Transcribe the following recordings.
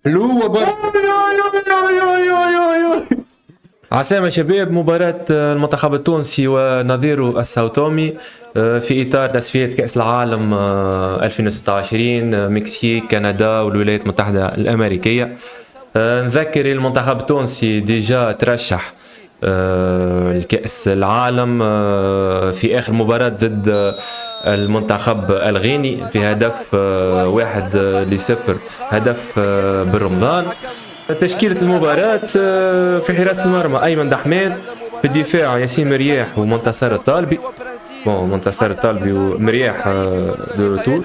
حلوة برضه. عسلامة شباب. مباراة المنتخب التونسي ونظيره الساوتومي في إطار تصفية كأس العالم 2026 مكسيك كندا والولايات المتحدة الأمريكية. نذكر المنتخب التونسي ديجا ترشح الكأس العالم في آخر مباراة ضد المنتخب الغيني في هدف 1-0، هدف بالرمضان. تشكيلة المباراة في حراسة المرمى أيمن دحمان، في الدفاع ياسين مرياح ومنتصر الطالبي. منتصر الطالبي ومرياح دو روتور.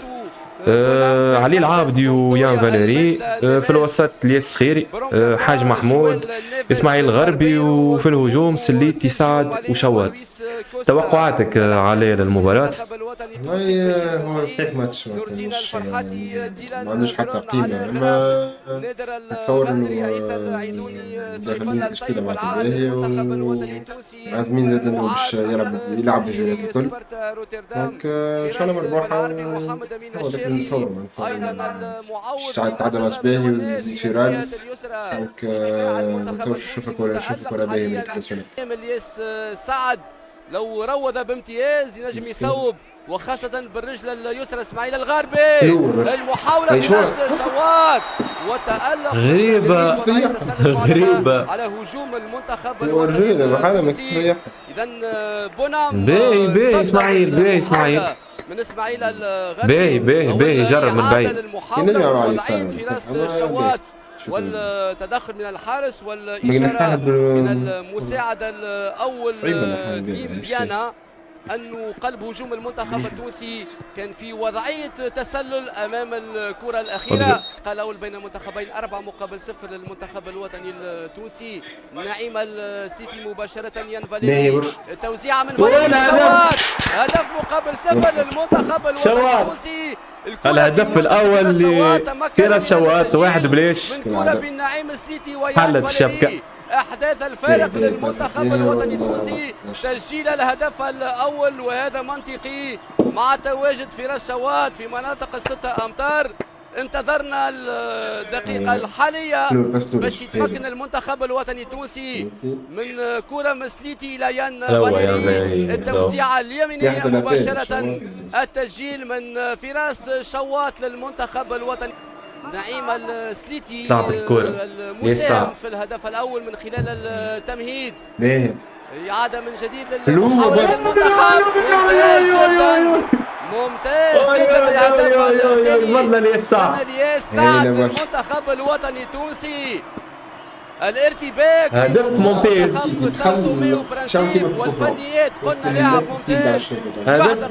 علي العابدي ويان فاليري. في الوسط الياس خيري، حاج محمود، اسماعيل الغربي. وفي الهجوم سليتي سعد وشوات. توقعاتك على المباراة؟ والله هو صحيح ماتش ما عندوش حتى قيمة، أما نتصور إنه داخلين تشكيلة معناتها باهية وعازمين زاد إنه باش يلعب الجولات الكل. دونك إن شاء الله مربوحة، هو ذاك اللي نتصور باش تعدى ماتش باهي ويزيد في رادس. دونك ما نتصورش نشوف كورة باهية من الكلاسيون. الياس سعد لو روض بامتياز ينجم يصوب، وخاصة بالرجل اليسرى اسماعيل الغربي. المحاولة من شوات وتألق غريبة على هجوم المنتخب التونسي. إذا بونام باهي اسماعيل من اسماعيل الغربي باهي جرب من بعيد. المحاولة وضعية في راس شوات والتدخل من الحارس والإشارة من المساعد الأول ديم بيانا أنه قلب هجوم المنتخب التونسي كان في وضعية تسلل أمام الكرة الأخيرة. قالوا بين المنتخبين 4-0 للمنتخب الوطني التونسي. نعيم السيتي مباشرة ينفلي توزيعة من فريق شوات، هدف مقابل 0 للمنتخب الوطني التونسي. الهدف الأول لفراس شوات، واحد بليش من كرة بين نعيم السيتي حلت الشبكة. أحداث الفارق للمنتخب الوطني التونسي، تسجيل الهدف الأول وهذا منطقي مع تواجد فراس شوات في مناطق 6 أمتار. انتظرنا الدقيقة الحالية باش يتمكن المنتخب الوطني التونسي من كرة مسليتي إلى يان فاليري، التوزيعة اليمينية مباشرة، التسجيل من فراس شوات للمنتخب الوطني. نعيم السليتي المساهم في الهدف الأول من خلال التمهيد. إعادة من جديد للمحاولة المنتخب. ممتاز جدا الهدف الثاني الياس سعد للمنتخب الوطني التونسي. الارتباك هدف ممتاز، والفنيات قلنا لاعب ممتاز.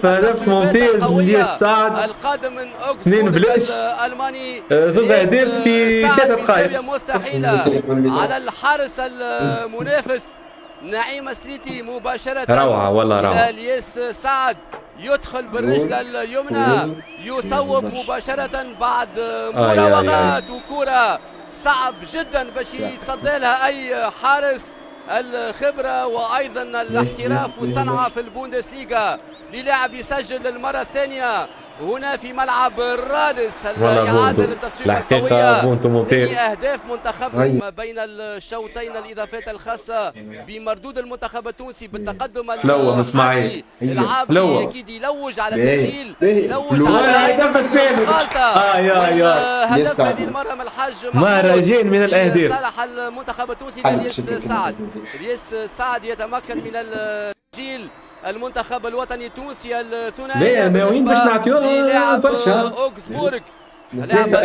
هدف ممتاز الياس سعد، القادم من 2 بلاش الالماني، زوج اهداف في 3 دقائق مستحيله على الحارس المنافس. نعيم سليتي مباشره روعه والله روعه. الياس سعد يدخل بالرجل اليمنى، يصوب مباشره بعد مراوغات وكره صعب جدا باش يتصدى لها اي حارس. الخبره وايضا الاحتراف والصنعه في البوندسليغا للاعب يسجل للمره الثانيه هنا في ملعب الرادس. الإعادة للتصويب القوية ممتاز. أهداف منتخبنا بين الشوطين، الإضافات الخاصة بمردود المنتخب التونسي بالتقدم. لوم اسماعيل العابدي أكيد يلوج على التسجيل، يلوج على الهدف الثاني. هدف هذه المرة من الحاج مهرجان من الأهداف صالح المنتخب التونسي لإلياس سعد. إلياس سعد يتمكن من التسجيل. المنتخب الوطني التونسي الثنائي ناويين باش نعطيوه برشا اوكسبورغ، لاعب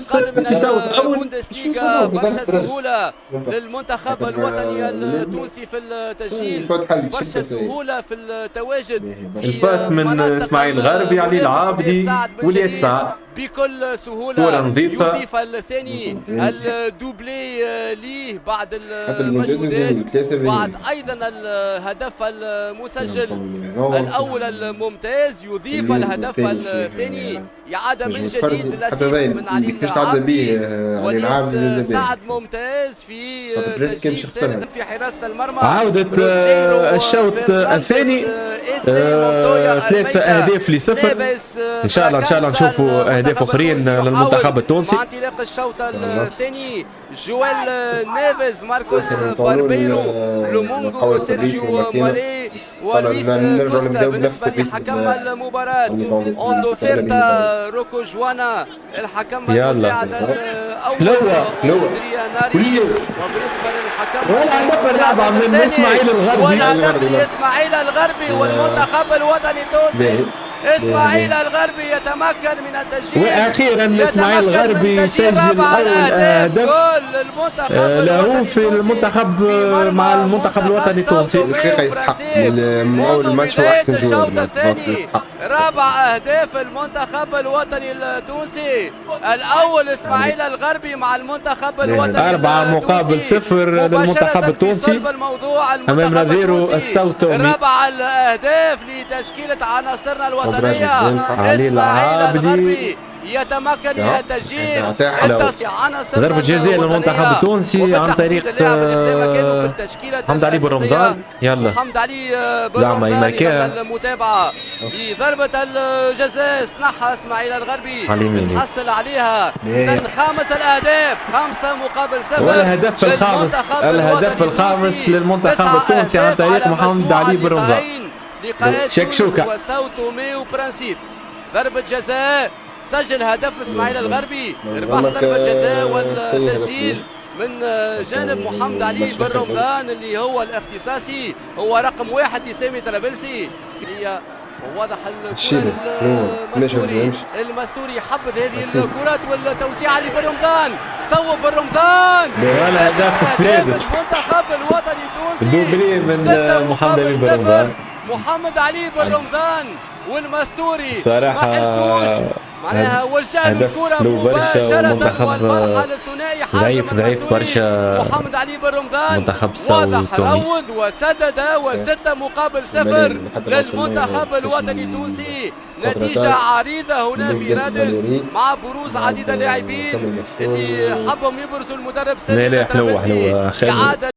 قادم من البوندسليغا. برشا سهولة للمنتخب الوطني التونسي في التسجيل، برشا سهولة في التواجد. الباس من اسماعيل الغربي، علي العابدي والياس سعد بكل سهولة يضيف الثاني الدوبلي ليه بعد المجهودات، بعد أيضا الهدف المسجل الأول الممتاز، يضيف الهدف الثاني. إعادة من جديد للأسيس من علي العابدي. سعد ممتاز في حراسة المرمى. عودة الشوط الثاني، 3 أهداف ل0. إن شاء الله نشوفوا اهداف اخرين الروسي للمنتخب التونسي. مع انطلاق الشوط الثاني جويل نيفيز، ماركوس باربيرو، لومونغو، سيرجيو مالي ولويس كوستا. بالنسبة لحكم المباراة اوندو فيرتا روكو جوانا الحكم المساعد الاول درياناري. وبالنسبة للحكم اللعبة من اسماعيل الغربي، والهدف لاسماعيل الغربي والمنتخب الوطني التونسي. اسماعيل الغربي يتمكن من التسجيل، واخيرا اسماعيل الغربي يسجل اول هدف له في المنتخب مع المنتخب الوطني التونسي. الحقيقة يستحق من اول ماتش هو احسن جوار. رابع اهداف المنتخب الوطني التونسي، الاول اسماعيل الغربي مع المنتخب الوطني 4-0 للمنتخب التونسي امام نظيره الساوتومي. رابع الاهداف لتشكيلة عناصرنا الوطنية. علي العابدي يتمكن من التسجيل. ضربة جزاء للمنتخب التونسي عن طريق حمد علي بن رمضان. يلا حمد علي بن رمضان المتابعة لضربة الجزاء، صنعها اسماعيل الغربي حصل عليها من خامس الاهداف، 5-0. والهدف الخامس، الهدف الخامس للمنتخب التونسي عن طريق محمد علي بن رمضان. شكشوكة وساوتومي وبرانسيب. ضربة جزاء، سجل هدف اسماعيل الغربي، ربح ضربة جزاء والتسجيل من جانب محمد علي بن رمضان اللي هو الاختصاصي، هو رقم 1 لسامي طرابلسي. واضح الكرة المستوري حبذ هذه الكرات والتوزيع علي بن رمضان، صوب بن رمضان ولا هدف السادس. المنتخب الوطني التونسي دوبلي من محمد علي بن رمضان. محمد علي بن رمضان والمستوري صراحة معناها وجه الكرة مباشرة، ضعيف برشا. محمد علي بن رمضان منتخب واضح روض وسدد، و6-0 للمنتخب الوطني التونسي. نتيجة عريضة هنا في رادس مع بروز عديد اللاعبين اللي حبهم يبرزوا المدرب سامي طرابلسي.